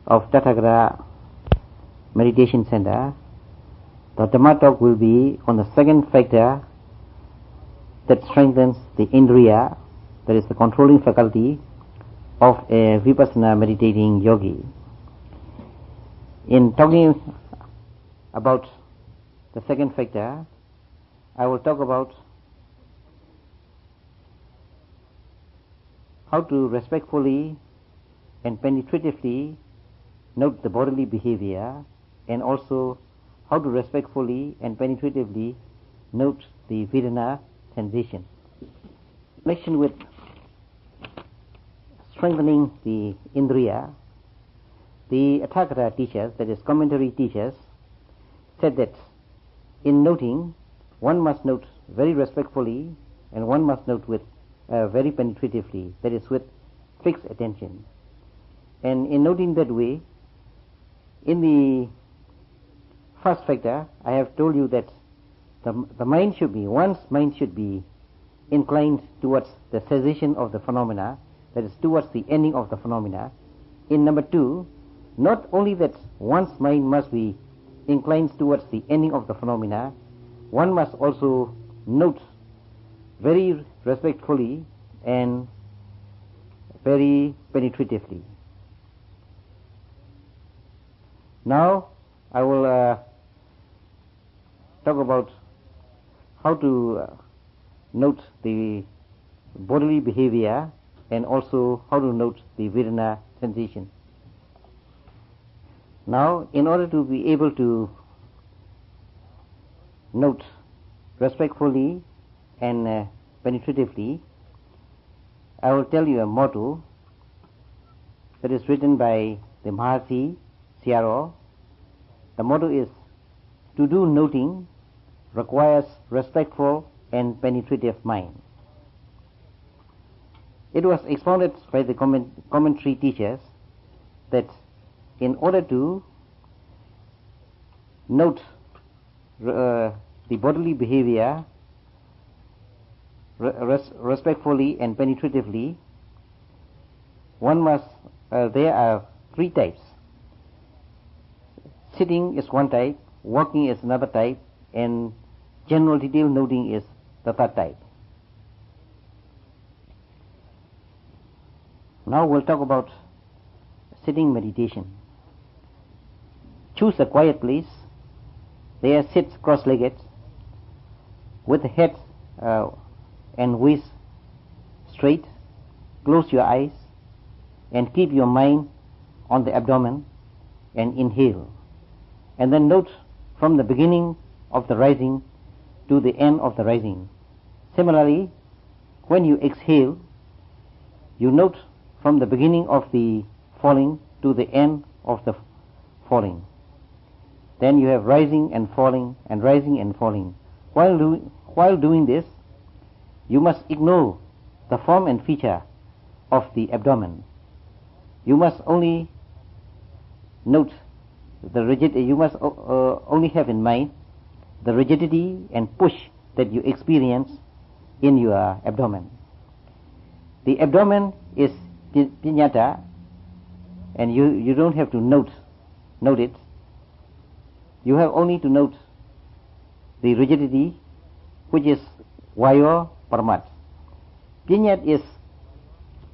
of Tathagata Meditation Center, the Dhamma talk will be on the second factor that strengthens the Indriya, that is the controlling faculty of a Vipassana meditating yogi. In talking about the second factor, I will talk about how to respectfully and penetratively note the bodily behavior, and also how to respectfully and penetratively note the Vedana sensation. In connection with strengthening the Indriya, the Tathagata teachers, that is commentary teachers, said that in noting, one must note very respectfully and one must note with very penetratively, that is with fixed attention. And in noting that way, in the first factor, I have told you that the mind should be, one's mind should be inclined towards the cessation of the phenomena, that is towards the ending of the phenomena. In number two, not only that one's mind must be inclined towards the ending of the phenomena, one must also note very respectfully and very penetratively. Now I will talk about how to note the bodily behavior and also how to note the Vedana sensation. Now, in order to be able to note respectfully and penetratively, I will tell you a motto that is written by the Mahasi Sayadaw. The motto is, "To do noting requires respectful and penetrative mind." It was expounded by the commentary teachers that in order to note the bodily behavior respectfully and penetratively, one must, there are three types. Sitting is one type, walking is another type, and general detail noting is the third type. Now we'll talk about sitting meditation. Choose a quiet place. There sit cross-legged with the head and waist straight. Close your eyes and keep your mind on the abdomen and inhale. And then note from the beginning of the rising to the end of the rising. Similarly, when you exhale, you note from the beginning of the falling to the end of the falling. Then you have rising and falling and rising and falling. While doing this, you must ignore the form and feature of the abdomen. You must only note the rigidity. You must only have in mind the rigidity and push that you experience in your abdomen. The abdomen is piñata, and you don't have to note it. You have only to note the rigidity, which is vayo paramat. Piñat is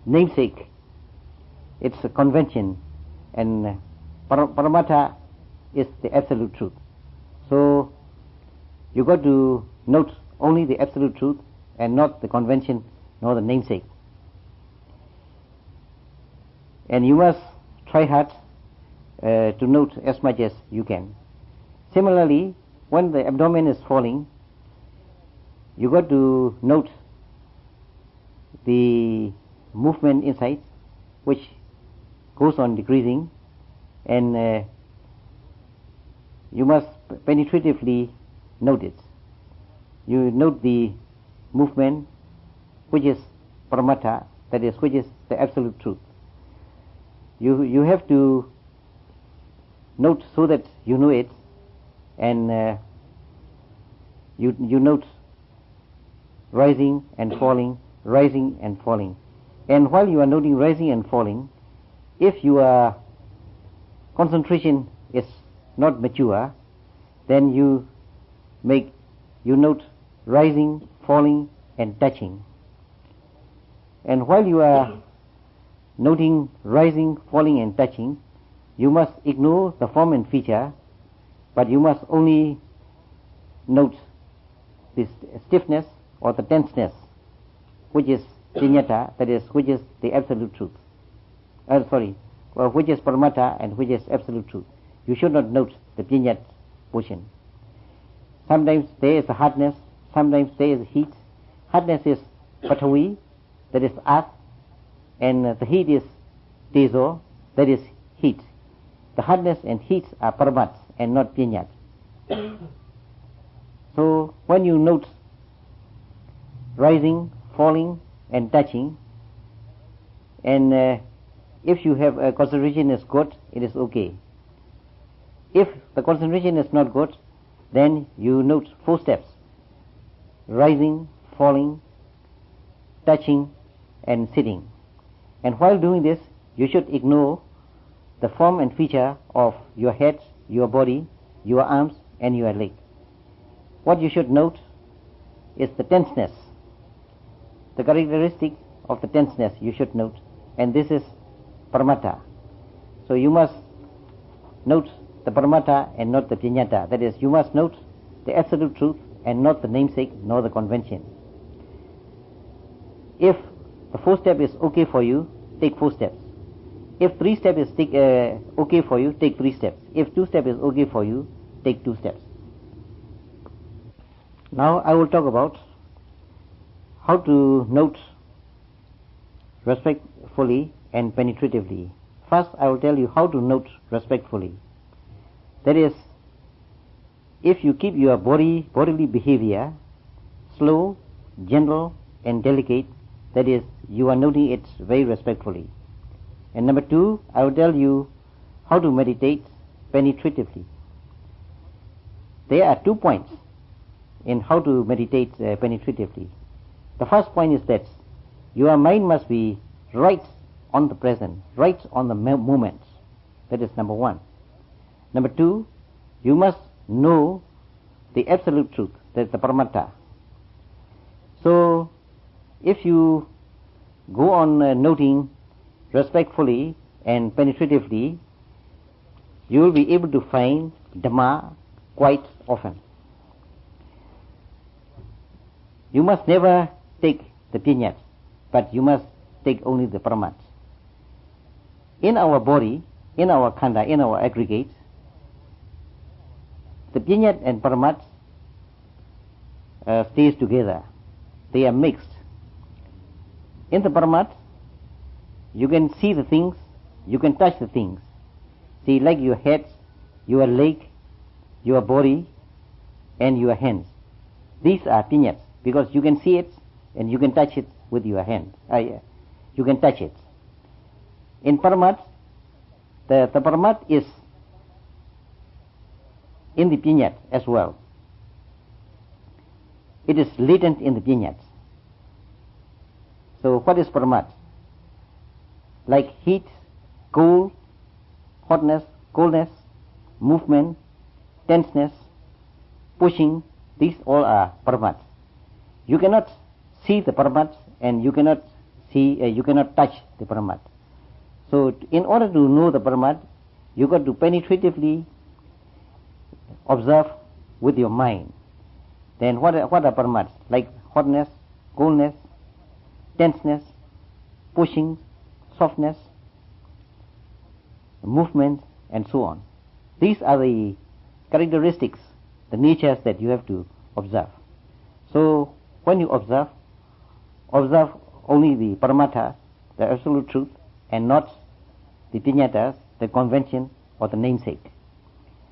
namesake, it's a convention, and paramata is the absolute truth. So you got to note only the absolute truth and not the convention nor the namesake. And you must try hard to note as much as you can. Similarly, when the abdomen is falling, you got to note the movement inside, which goes on decreasing, and you must penetratively note it. You note the movement, which is paramata, that is, which is the absolute truth. You have to note so that you know it, and you note rising and falling, rising and falling. And while you are noting rising and falling, if you are concentration is not mature, then you note rising, falling, and touching. And while you are noting rising, falling, and touching, you must ignore the form and feature, but you must only note this stiffness or the tenseness, which is piñata, that is, which is the absolute truth. Which is paramata and which is absolute truth. You should not note the piñat portion. Sometimes there is a hardness, sometimes there is heat. Hardness is patawi, that is earth, and the heat is tezo, that is heat. The hardness and heat are paramat and not piñat. So when you note rising, falling, and touching, and if you have a concentration is good, it is okay. If the concentration is not good, then you note 4 steps: rising, falling, touching, and sitting. And while doing this, you should ignore the form and feature of your head, your body, your arms, and your leg. What you should note is the tenseness, the characteristic of the tenseness you should note, and this is paramata. So you must note the paramata and not the piñata. That is, you must note the absolute truth and not the namesake nor the convention. If the 4 step is okay for you, take 4 steps. If 3 step is okay for you, take 3 steps. If 2 step is okay for you, take 2 steps. Now I will talk about how to note respectfully and penetratively. First, I will tell you how to note respectfully. That is, if you keep your bodily behavior slow, gentle, and delicate, that is, you are noting it very respectfully. And number 2, I will tell you how to meditate penetratively. There are 2 points in how to meditate penetratively. The first point is that your mind must be right on the present, right on the moment. That is number 1. Number 2, you must know the absolute truth, that is the paramata. So, if you go on noting respectfully and penetratively, you will be able to find Dhamma quite often. You must never take the piñat, but you must take only the paramat. In our body, in our khanda, in our aggregate, the piñat and paramat stays together. They are mixed. In the paramat, you can see the things, you can touch the things. See, like your head, your leg, your body, and your hands. These are piñats, because you can see it and you can touch it with your hand. You can touch it. In paramat, the paramat is in the piñat as well. It is latent in the piñat. So what is paramat? Like heat, cold, hotness, coldness, movement, tenseness, pushing, these all are paramat. You cannot see the paramat and you cannot touch the paramat. So in order to know the paramat, you got to penetratively observe with your mind. Then what are paramats? Like hotness, coldness, tenseness, pushing, softness, movement, and so on. These are the characteristics, the natures that you have to observe. So when you observe only the paramata, the absolute truth, and not the piñatas, the convention, or the namesake.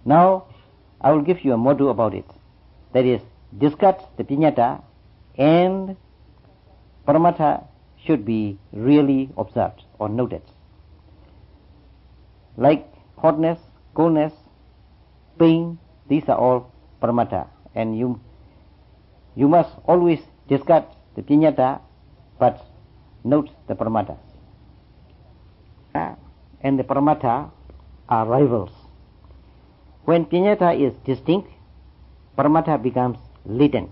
Now I will give you a motto about it. That is, discard the piñata and paramata should be really observed or noted. Like hotness, coldness, pain, these are all paramata, and you must always discard the piñata but note the paramatas. And the paramata are rivals. When Piñata is distinct, Paramatha becomes latent.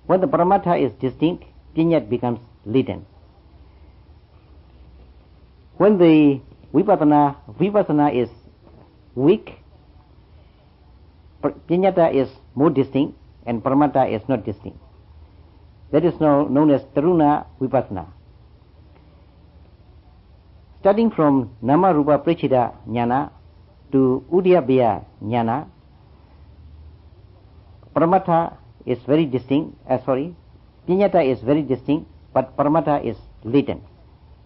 When the Paramatha is distinct, Piñat becomes latent. When the Vipassana is weak, Piñata is more distinct and Paramatha is not distinct. That is now known as Taruna Vipassana. Starting from Nama Rupa Prachita Jnana to Udyabhya Jnana, Paramatha is very distinct, Piñata is very distinct, but Paramatha is latent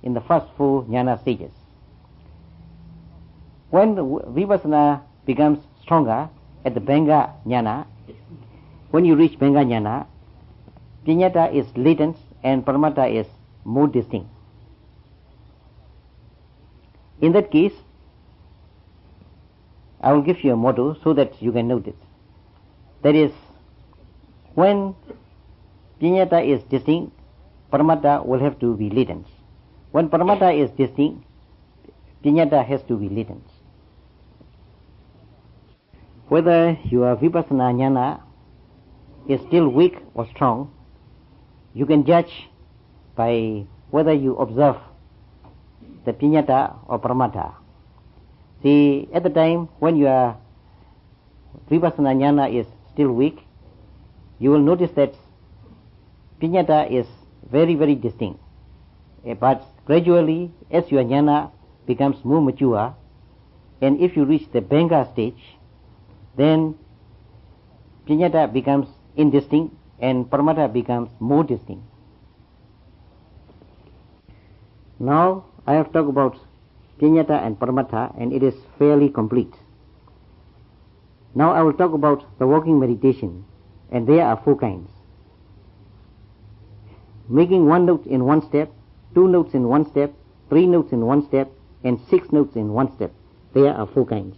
in the first 4 jnana stages. When Vipassana becomes stronger at the Bhanga Jnana, when you reach Bhanga Jnana, Piñata is latent and Paramatha is more distinct. In that case, I will give you a motto so that you can note it. That is, when Piñata is distinct, Paramatha will have to be latent. When Paramatha is distinct, Piñata has to be latent. Whether your Vipassana Jnana is still weak or strong, you can judge by whether you observe the Piñata or Paramatha. See, at the time when your Vipassana Jnana is still weak, you will notice that Piñata is very, very distinct. But gradually, as your jnana becomes more mature, and if you reach the Bhanga stage, then Piñata becomes indistinct and Paramatha becomes more distinct. Now I have talked about Piñata and Paramatha, and it is fairly complete. Now I will talk about the walking meditation, and there are 4 kinds. Making 1 note in 1 step, 2 notes in 1 step, 3 notes in 1 step, and 6 notes in 1 step. There are 4 kinds.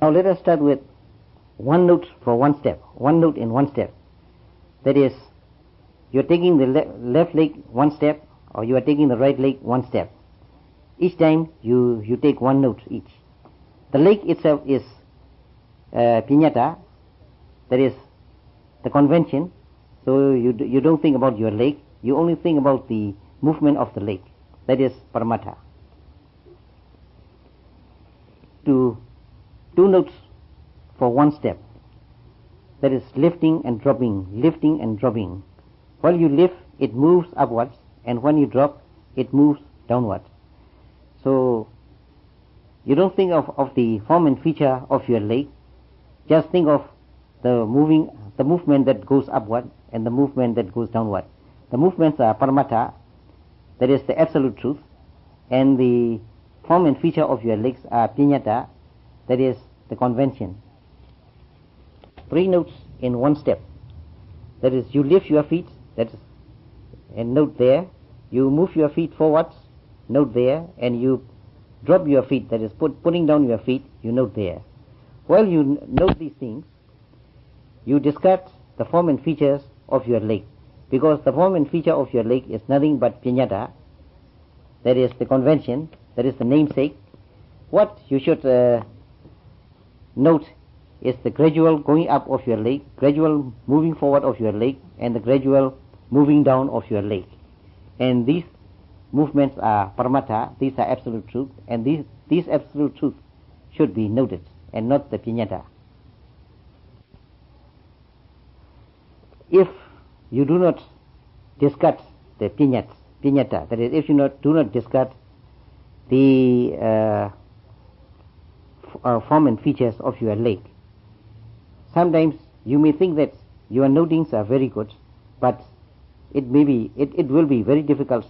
Now let us start with 1 note for 1 step, 1 note in 1 step. That is, you are taking the left leg 1 step, or you are taking the right leg 1 step. Each time you take 1 note each. The leg itself is Piñata, that is the convention. So you don't think about your leg, you only think about the movement of the leg. That is Paramatha. To 2 notes for 1 step. That is lifting and dropping, lifting and dropping. While you lift, it moves upwards, and when you drop, it moves downwards. So you don't think of the form and feature of your leg, just think of the movement that goes upward and the movement that goes downward. The movements are Paramatha, that is the absolute truth, and the form and feature of your legs are Piñata, that is the convention. 3 notes in 1 step. That is, you lift your feet, that is, and note there. You move your feet forwards, note there, and you drop your feet, that is putting down your feet, you note there. While you note these things, you discard the form and features of your leg, because the form and feature of your leg is nothing but Piñata, that is the convention, that is the namesake. What you should note is the gradual going up of your leg, gradual moving forward of your leg, and the gradual moving down of your leg. And these movements are Paramatha, these are absolute truth, and these absolute truth should be noted, and not the Piñata. If you do not discard the Piñata, that is, if you do not discard the form and features of your leg, sometimes you may think that your notings are very good, but it will be very difficult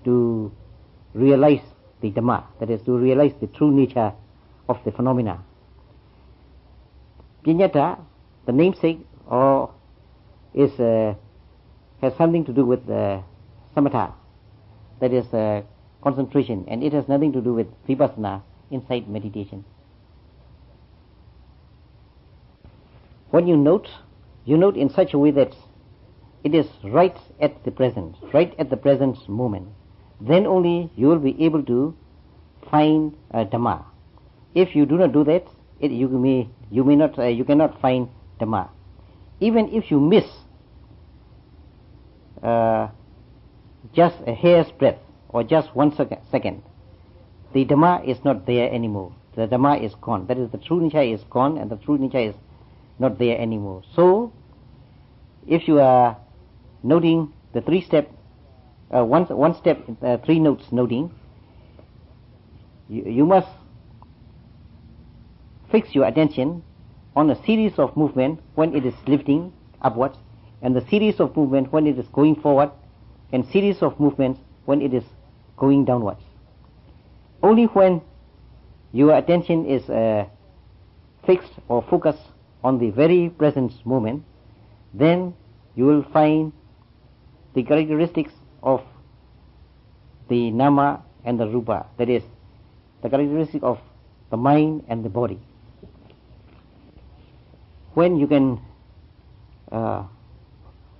to realize the Dhamma, that is, to realize the true nature of the phenomena. Piñata, the namesake, has something to do with samatha, that is concentration, and it has nothing to do with vipassana, insight meditation. When you note in such a way that it is right at the present moment. Then only you will be able to find Dhamma. If you do not do that, you cannot find Dhamma. Even if you miss just a hair's breadth or just 1 second, the Dhamma is not there anymore. The Dhamma is gone. That is, the true Nichaya is gone, and the true Nichaya is not there anymore. So, if you are noting the 3-step, one step, 3 notes noting, you must fix your attention on a series of movement when it is lifting upwards, and the series of movement when it is going forward, and series of movements when it is going downwards. Only when your attention is fixed or focused on the very present moment, then you will find the characteristics of the nama and the rupa, that is, the characteristic of the mind and the body. When you can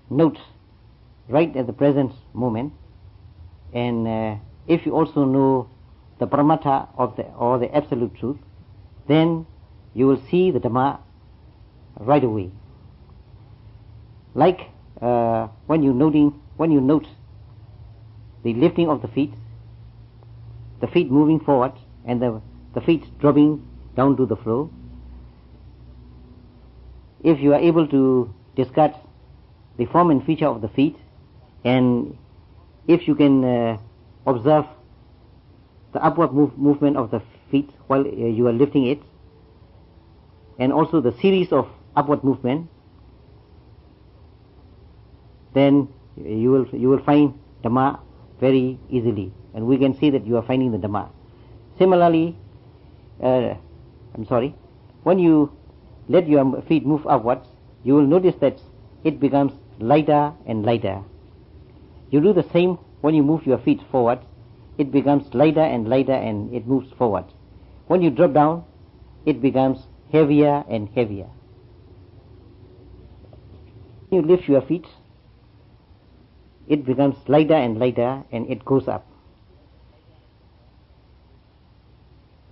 note right at the present moment, and if you also know the Paramatha or the absolute truth, then you will see the Dhamma right away. Like when you note the lifting of the feet moving forward and the feet dropping down to the floor. If you are able to discard the form and feature of the feet, and if you can observe the upward movement of the feet while you are lifting it, and also the series of upward movement, then you will find Dhamma very easily, and we can see that you are finding the Dhamma. Similarly, when you let your feet move upwards, you will notice that it becomes lighter and lighter. You do the same when you move your feet forward. It becomes lighter and lighter, and it moves forward. When you drop down, it becomes heavier and heavier. When you lift your feet, it becomes lighter and lighter, and it goes up.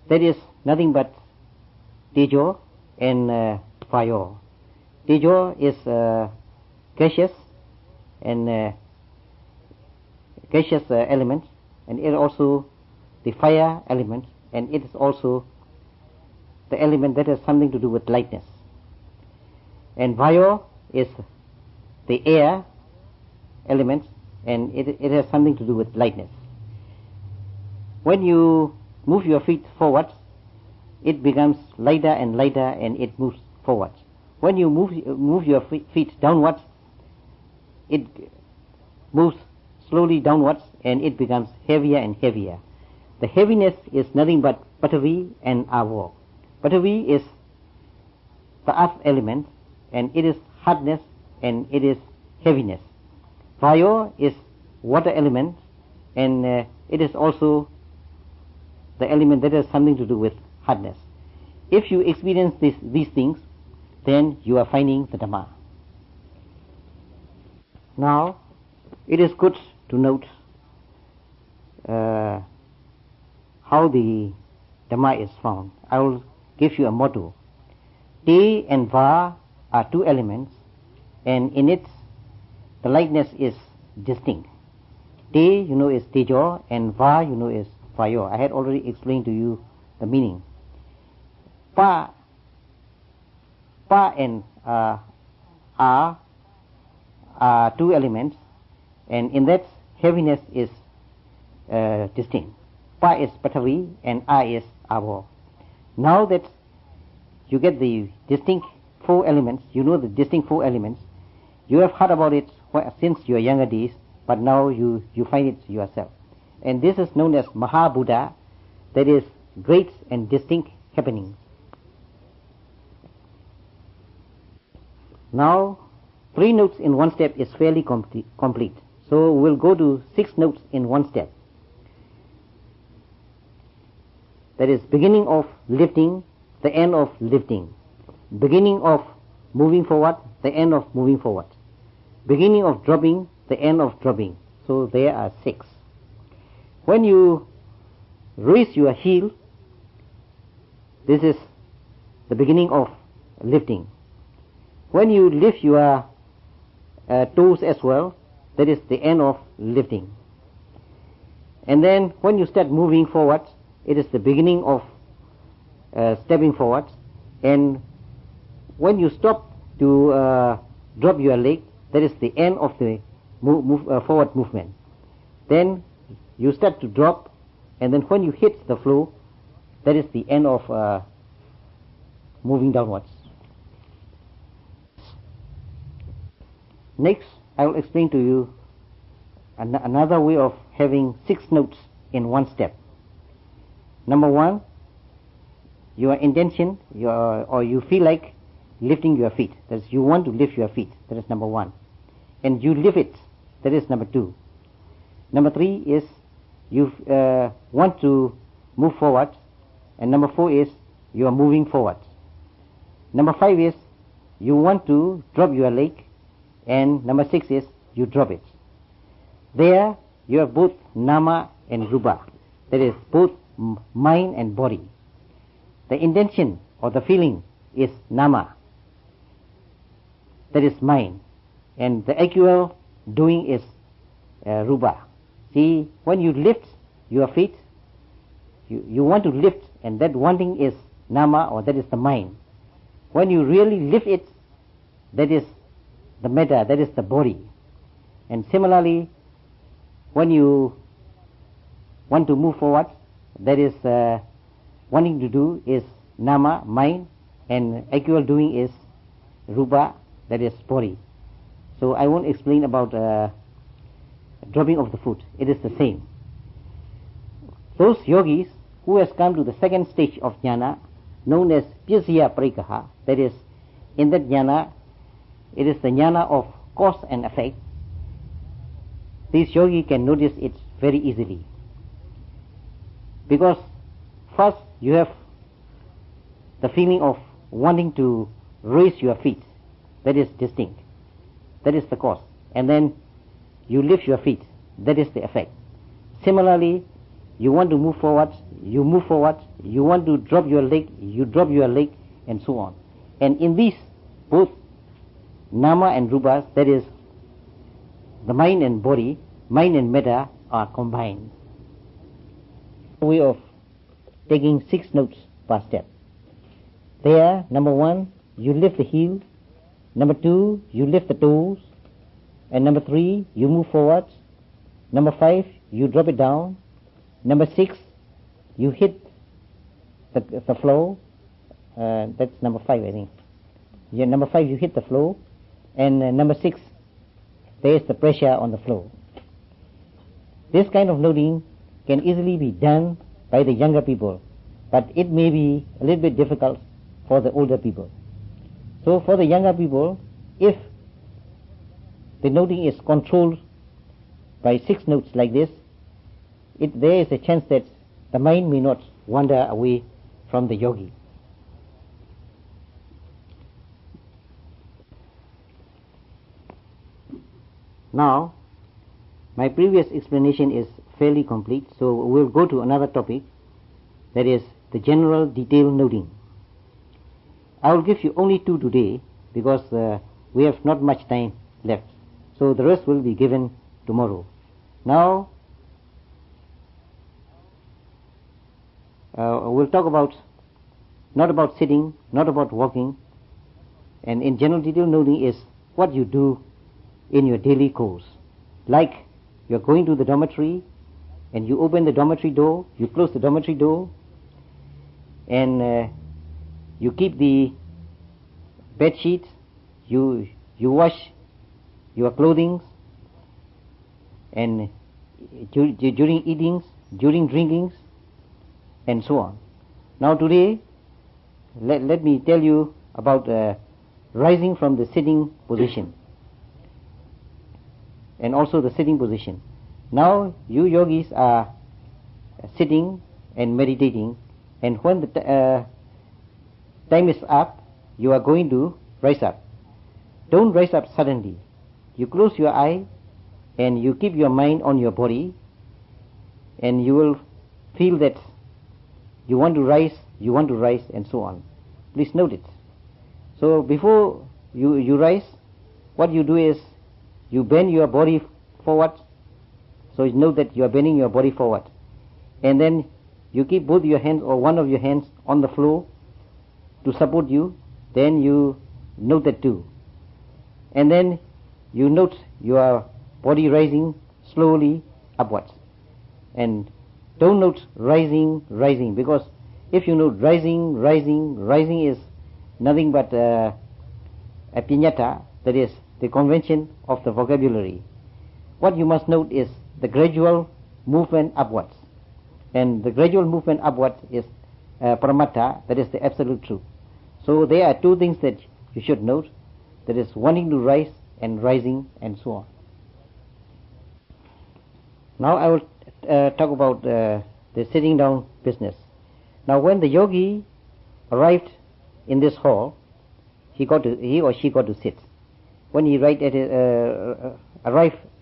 That is nothing but Tejo and Vayo. Tejo is gaseous and gaseous element, and it is also the fire element, and it is also the element that has something to do with lightness. And Vayo is the air element, and it has something to do with lightness. When you move your feet forward, it becomes lighter and lighter, and it moves forward. When you move your feet downwards, it moves slowly downwards, and it becomes heavier and heavier. The heaviness is nothing but Patavi and Avo. Patavi is the earth element, and it is hardness, and it is heaviness. Vayo is water element, and it is also the element that has something to do with hardness. If you experience these things, then you are finding the Dhamma. Now, it is good to note how the Dhamma is found. I will give you a motto. Te and Va are 2 elements, and in it the lightness is distinct. Te, is Tejo, and Va, is Vayo. I had already explained to you the meaning. Pa and are 2 elements, and in that heaviness is distinct. Pa is Patavi and A is Avo. Now that you get the distinct 4 elements, the distinct 4 elements, you have heard about it since your younger days, but now you find it yourself. And this is known as Mahabhuta, that is great and distinct happenings. Now, 3 notes in 1 step is fairly complete. So we'll go to 6 notes in 1 step. That is beginning of lifting, the end of lifting. Beginning of moving forward, the end of moving forward. beginning of dropping, the end of dropping. So there are 6. When you raise your heel, this is the beginning of lifting. When you lift your toes as well, that is the end of lifting. And then when you start moving forward, it is the beginning of stepping forward. And when you stop to drop your leg, that is the end of the forward movement. Then you start to drop, and then when you hit the floor, that is the end of moving downwards. Next, I will explain to you another way of having 6 notes in one step. Number 1, your intention, or you feel like lifting your feet. That is, you want to lift your feet. That is number 1. And you lift it. That is number 2. Number 3 is you want to move forward. And number 4 is you are moving forward. Number 5 is you want to drop your leg. And number 6 is you drop it. There you have both nama and rupa. That is both mind and body. The intention or the feeling is nama. That is mind. And the actual doing is rupa. See, when you lift your feet, you want to lift, and that wanting is nama, or that is the mind. When you really lift it, that is the metta, that is the body. And similarly, when you want to move forward, that is wanting to do is nama, mind, and actual doing is rupa, that is body. So I won't explain about dropping of the foot. It is the same. Those yogis who has come to the second stage of jnana, known as Pyasya Parikaha, that is, in that jnana, it is the jnana of cause and effect. This yogi can notice it very easily. Because first you have the feeling of wanting to raise your feet. That is distinct. That is the cause. And then you lift your feet. That is the effect. Similarly, you want to move forward, you move forward. You want to drop your leg, you drop your leg, and so on. And in these, both nama and rupas, that is the mind and body, mind and metta are combined. Way of taking 6 notes per step. There, number 1, you lift the heel. Number 2, you lift the toes. And number 3, you move forward. Number 5, you drop it down. Number 6, you hit the floor. That's number 5, I think. Yeah, number 5, you hit the floor. And number 6, there is the pressure on the floor. This kind of loading can easily be done by the younger people, but it may be a little bit difficult for the older people. So for the younger people, if the noting is controlled by 6 notes like this, there is a chance that the mind may not wander away from the yogi. Now, my previous explanation is fairly complete, so we'll go to another topic, that is the general detail noting. I will give you only 2 today because we have not much time left, so the rest will be given tomorrow. Now, we'll talk about, not about sitting, not about walking, and in general detail noting is what you do in your daily course. Like you're going to the dormitory and you open the dormitory door, you close the dormitory door, and you keep the bed sheets, you wash your clothing, and during eatings, during drinkings, and so on. Now today, let me tell you about rising from the sitting position, and also the sitting position. Now you yogis are sitting and meditating, and when the time is up, you are going to rise up. Don't rise up suddenly. you close your eye and you keep your mind on your body, and you will feel that you want to rise, and so on. Please note it. So before you rise, what you do is you bend your body forward. So you know that you are bending your body forward. And then you keep both your hands or one of your hands on the floor to support you. Then you note that too. And then you note your body rising slowly upwards. And don't note rising, because if you note rising is nothing but a piñata, that is the convention of the vocabulary. What you must note is the gradual movement upwards. And the gradual movement upwards is paramattha, that is the absolute truth. So there are two things that you should note, that is wanting to rise and rising and so on. Now I will talk about the sitting down business. Now when the yogi arrived in this hall, he or she got to sit. When he arrived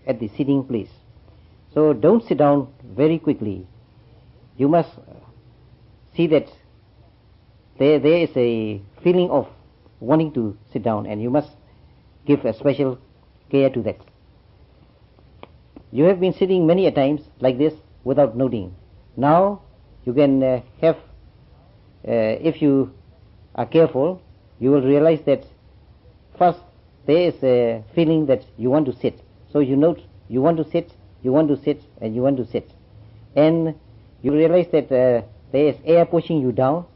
at the sitting place. So don't sit down very quickly. You must see that there is a feeling of wanting to sit down, and you must give a special care to that. You have been sitting many a times like this without noting. Now you can have, if you are careful, you will realize that first there is a feeling that you want to sit. So you note you want to sit, and you want to sit. And you realize that there is air pushing you down,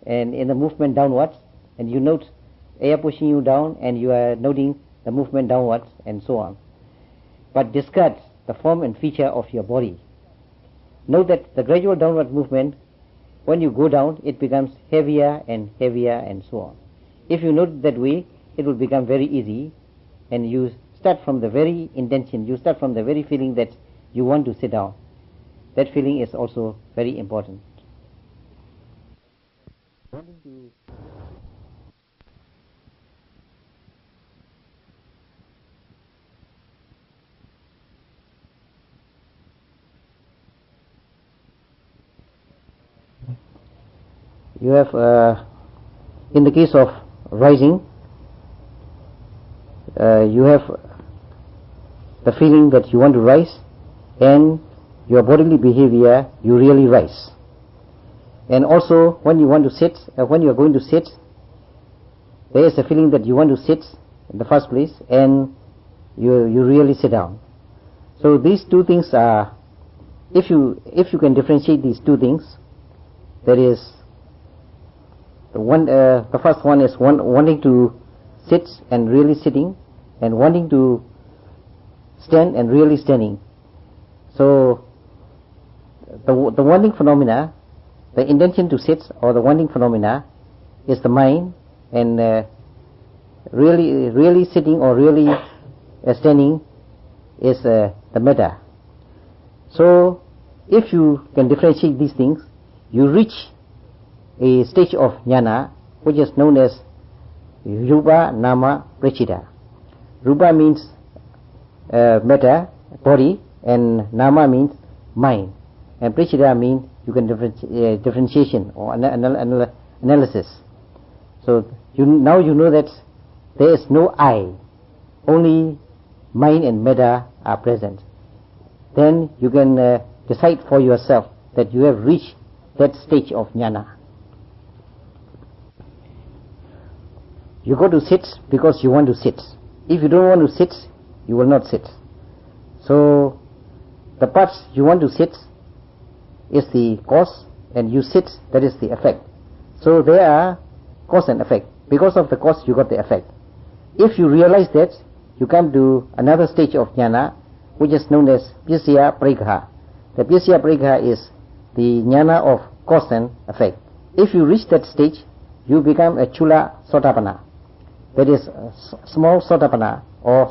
and in the movement downwards, and you note air pushing you down, and you are noting the movement downwards, and so on. But discard the form and feature of your body. Note that the gradual downward movement, when you go down, it becomes heavier and so on. If you note that way, it will become very easy, and you start from the very intention, you start from the very feeling that you want to sit down. That feeling is also very important. You have, in the case of rising, you have the feeling that you want to rise, and your bodily behavior, you really rise. And also, when you want to sit, when you are going to sit, there is a feeling that you want to sit in the first place, and you really sit down. So these two things are, if you can differentiate these two things, that is, the first one is wanting to sit and really sitting, and wanting to stand and really standing. So the wanting phenomena, the intention to sit or the wanting phenomena, is the mind, and really sitting or really standing is the metta. So if you can differentiate these things, you reach a stage of jnana which is known as Rupa Nama Precita. Rupa means matter, body, and Nama means mind, and Precita means you can differentiation or analysis. So now you know that there is no I, only mind and matter are present. Then you can decide for yourself that you have reached that stage of jnana. You go to sit because you want to sit. If you don't want to sit, you will not sit. So the parts you want to sit is the cause, and you sit, that is the effect. So there are cause and effect. Because of the cause, you got the effect. If you realize that, you come to another stage of jnana, which is known as Pyasya Parikha. The Pyasya Parikha is the jnana of cause and effect. If you reach that stage, you become a Chula Sotapanna. That is small Sotapanna, or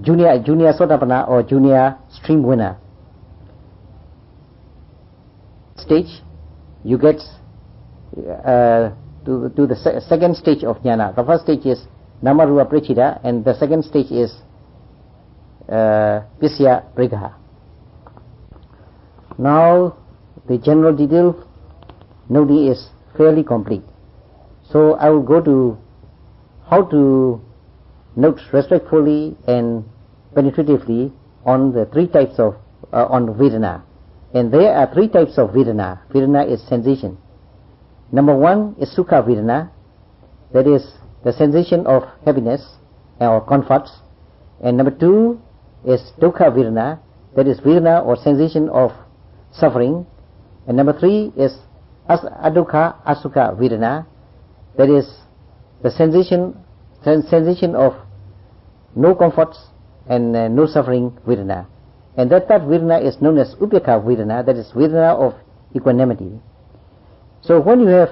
junior Sotapanna, or junior stream winner. Stage, you get to the second stage of jnana. The first stage is Namarupa Precita, and the second stage is Visya Prigraha. Now the general detail noting is fairly complete. So I will go to how to note respectfully and penetratively on the three types of on Vedana. And there are three types of Vedana. Vedana is sensation. Number one is Sukha Vedana, that is the sensation of happiness or comfort. And number two is Dukkha Vedana, that is Vedana or sensation of suffering. And number three is Adukha Asukha Vedana, that is the sensation of no comforts and no suffering Vedana. And that third Vedana is known as Upekha Vedana, that is Vedana of equanimity. So when you have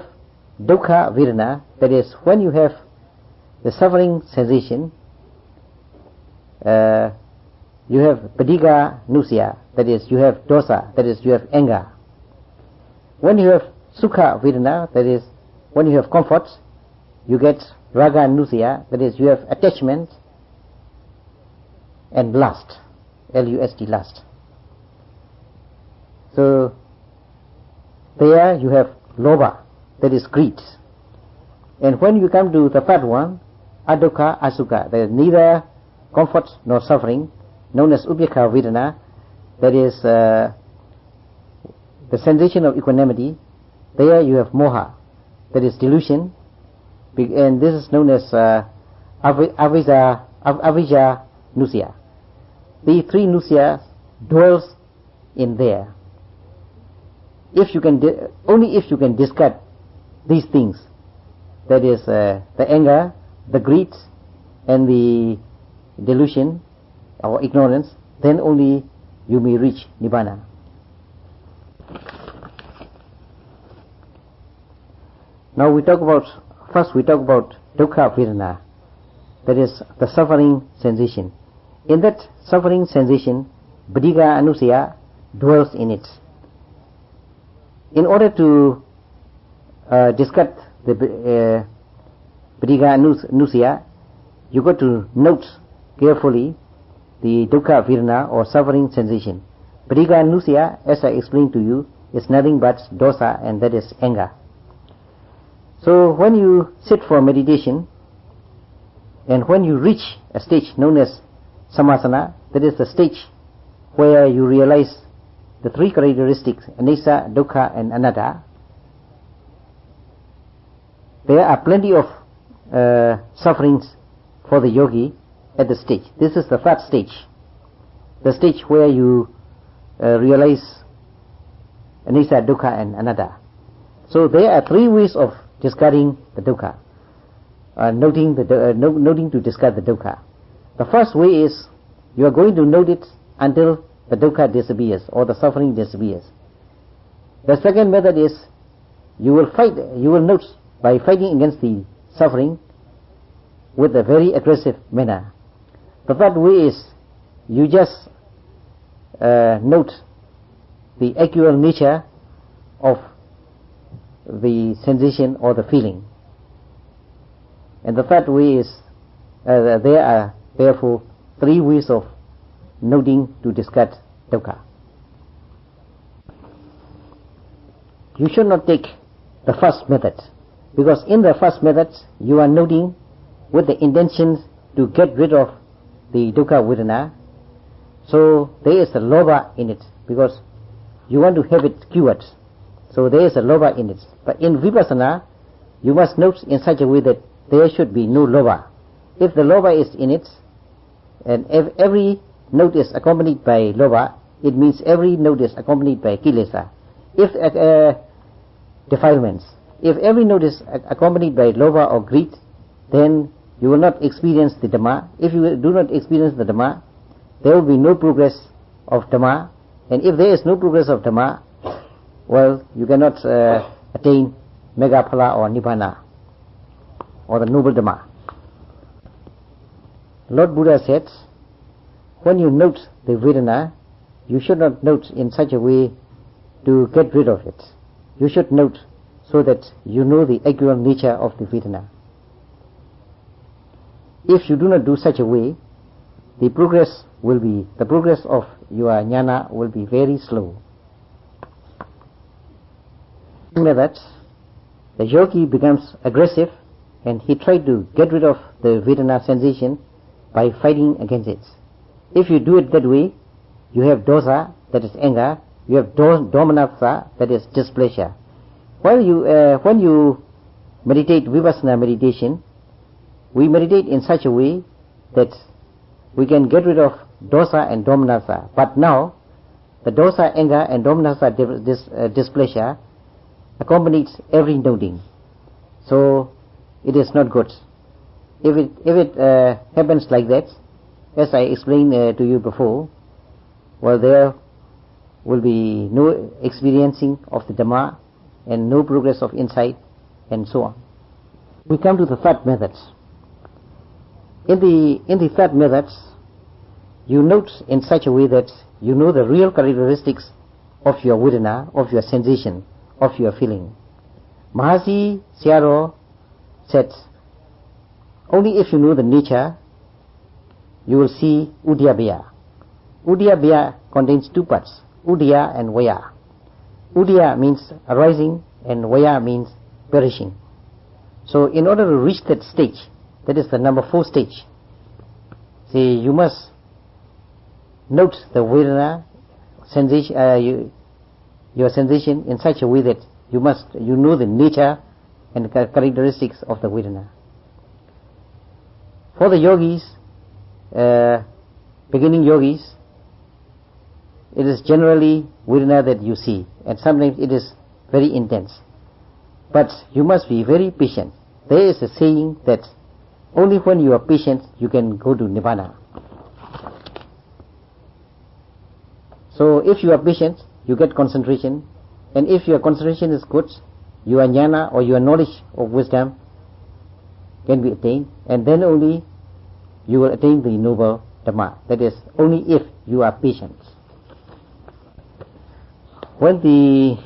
Dukkha Vedana, that is when you have the suffering sensation, you have Padiga Nusya, that is you have dosa, that is you have anger. When you have Sukha Vedana, that is when you have comfort, you get Raga Nusya, that is you have attachment and lust, L-U-S-T, lust. So there you have Lobha, that is greed. And when you come to the third one, Adukha Asukha, there is neither comfort nor suffering, known as Upekha Vedana, that is the sensation of equanimity. There you have Moha, that is delusion, and this is known as Avijja Nusya. The three Nusyas dwells in there. If you can, only if you can discard these things, that is the anger, the greed, and the delusion or ignorance, then only you may reach Nibbana. Now first we talk about Dukkha Vedana, that is the suffering sensation. In that suffering sensation, Padiga Anusaya dwells in it. In order to discard the Padiga Anusaya, you got to note carefully the Dukkha Vedana or suffering sensation. Padiga Anusaya, as I explained to you, is nothing but dosa, and that is anger. So when you sit for meditation, and when you reach a stage known as Samasana, that is the stage where you realize the three characteristics, Anicca, Dukkha and Anatta, there are plenty of sufferings for the yogi at the stage. This is the third stage, the stage where you realize Anicca, Dukkha and Anatta. So there are three ways of discarding the Dukkha, noting to discard the Dukkha. The first way is you are going to note it until the Dukkha disappears or the suffering disappears. The second method is you will note by fighting against the suffering with a very aggressive manner. The third way is you just note the actual nature of the sensation or the feeling. And the third way is there are therefore three ways of noting to discard Dukkha. You should not take the first method, because in the first method you are noting with the intention to get rid of the Dukkha Vedana. So there is a lobha in it, because you want to have it cured. So there is a lobha in it. But in Vipassana, you must note in such a way that there should be no lobha. If the lobha is in it, and if every note is accompanied by lobha, it means every note is accompanied by kilesa. If defilements, if every note is accompanied by lobha or greed, then you will not experience the Dhamma. If you do not experience the Dhamma, there will be no progress of Dhamma. And if there is no progress of Dhamma, well, you cannot attain Megaphala or Nibbana, or the noble Dhamma. Lord Buddha said, when you note the Vedana, you should not note in such a way to get rid of it. You should note so that you know the actual nature of the Vedana. If you do not do such a way, the progress of your jnana will be very slow. Methods, the yogi becomes aggressive and he tried to get rid of the Vedana sensation by fighting against it. If you do it that way, you have dosa, that is anger, you have domanassa, that is displeasure. When you meditate vipassana meditation, we meditate in such a way that we can get rid of dosa and domanassa. But now, the dosa, anger and domanassa displeasure accompanies every noting. So, it is not good. If it happens like that, as I explained to you before, well, there will be no experiencing of the Dhamma and no progress of insight and so on. We come to the third methods. In the third methods, you note in such a way that you know the real characteristics of your Vedana, of your sensation, of your feeling. Mahasi Sayadaw said, only if you know the nature, you will see Udiyabhaya. Udiyabhaya contains two parts, Udiya and Vaya. Udiya means arising and Vaya means perishing. So in order to reach that stage, that is the number 4 stage, see, you must note the Vedana sensation, your sensation in such a way that you know the nature and the characteristics of the Vedana. For the yogis, beginning yogis, it is generally Vedana that you see, and sometimes it is very intense. But you must be very patient. There is a saying that only when you are patient you can go to Nibbana. So if you are patient, you get concentration, and if your concentration is good, your jnana or your knowledge of wisdom can be attained, and then only you will attain the noble Dhamma. That is, only if you are patient. When the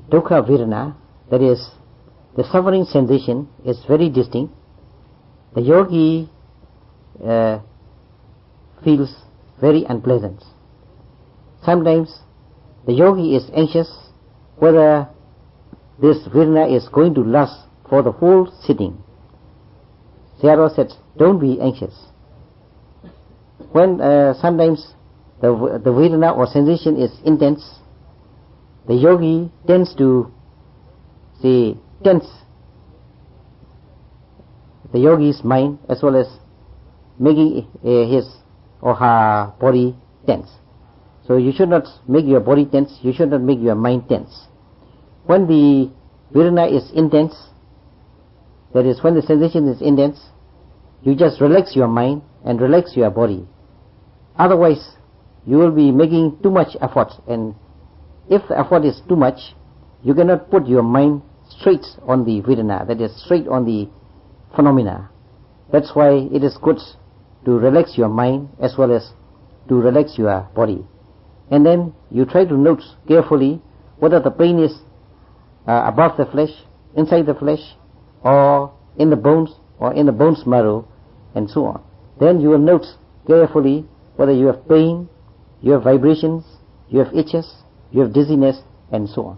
dukkha vedana, that is, the suffering sensation, is very distinct, the yogi feels very unpleasant. Sometimes the yogi is anxious whether this vedana is going to last for the whole sitting. Sayadaw said, don't be anxious. When sometimes the vedana or sensation is intense, the yogi tends to tense the yogi's mind as well as making his or her body tense. So you should not make your body tense, you should not make your mind tense. When the vedana is intense, that is, when the sensation is intense, you just relax your mind and relax your body. Otherwise, you will be making too much effort, and if the effort is too much, you cannot put your mind straight on the vedana, that is, straight on the phenomena. That's why it is good to relax your mind as well as to relax your body. And then you try to note carefully whether the pain is above the flesh, inside the flesh, or in the bones, or in the bone's marrow, and so on. Then you will note carefully whether you have pain, you have vibrations, you have itches, you have dizziness, and so on.